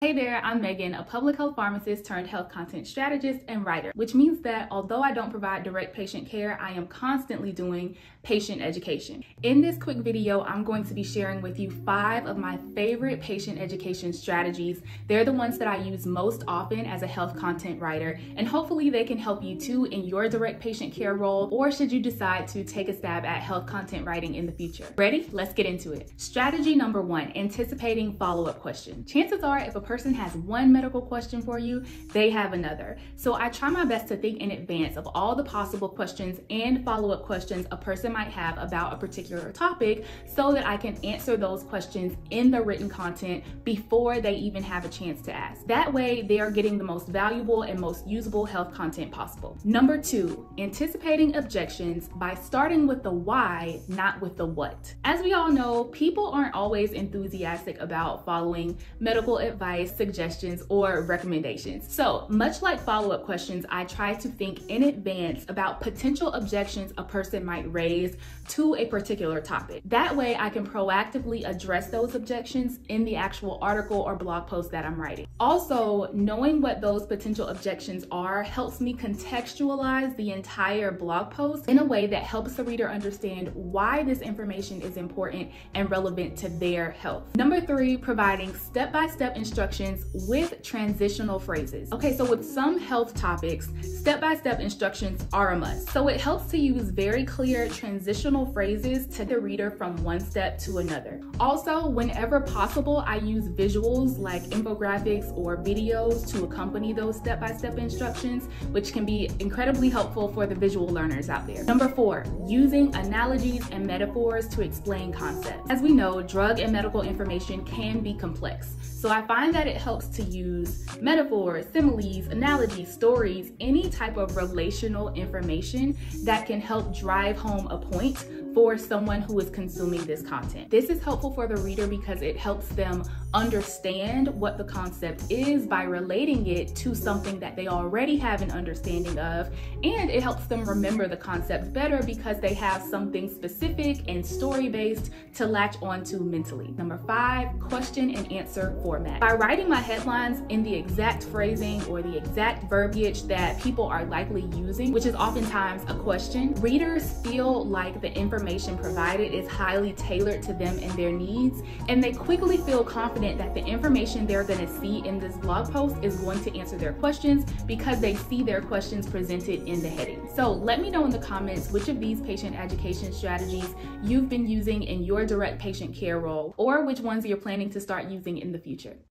Hey there, I'm Megan, a public health pharmacist turned health content strategist and writer, which means that although I don't provide direct patient care, I am constantly doing patient education. In this quick video, I'm going to be sharing with you 5 of my favorite patient education strategies. They're the ones that I use most often as a health content writer, and hopefully they can help you too in your direct patient care role, or should you decide to take a stab at health content writing in the future. Ready? Let's get into it. Strategy number 1, anticipating follow-up questions. Chances are if a person has one medical question for you, they have another. So I try my best to think in advance of all the possible questions and follow-up questions a person might have about a particular topic so that I can answer those questions in the written content before they even have a chance to ask. That way, they are getting the most valuable and most usable health content possible. Number 2, anticipating objections by starting with the why, not with the what. As we all know, people aren't always enthusiastic about following medical advice, suggestions, or recommendations. So much like follow-up questions, I try to think in advance about potential objections a person might raise to a particular topic. That way I can proactively address those objections in the actual article or blog post that I'm writing. Also, knowing what those potential objections are helps me contextualize the entire blog post in a way that helps the reader understand why this information is important and relevant to their health. Number 3, providing step-by-step instructions with transitional phrases. Okay, so with some health topics, step-by-step instructions are a must. So it helps to use very clear transitional phrases to the reader from one step to another. Also, whenever possible, I use visuals like infographics or videos to accompany those step-by-step instructions, which can be incredibly helpful for the visual learners out there. Number 4, using analogies and metaphors to explain concepts. As we know, drug and medical information can be complex. So I find that it helps to use metaphors, similes, analogies, stories, any type of relational information that can help drive home a point for someone who is consuming this content. This is helpful for the reader because it helps them understand what the concept is by relating it to something that they already have an understanding of, and it helps them remember the concept better because they have something specific and story-based to latch onto mentally. Number 5, question and answer format. By writing my headlines in the exact phrasing or the exact verbiage that people are likely using, which is oftentimes a question, readers feel like the information provided is highly tailored to them and their needs, and they quickly feel confident that the information they're going to see in this blog post is going to answer their questions because they see their questions presented in the heading. So let me know in the comments which of these patient education strategies you've been using in your direct patient care role, or which ones you're planning to start using in the future.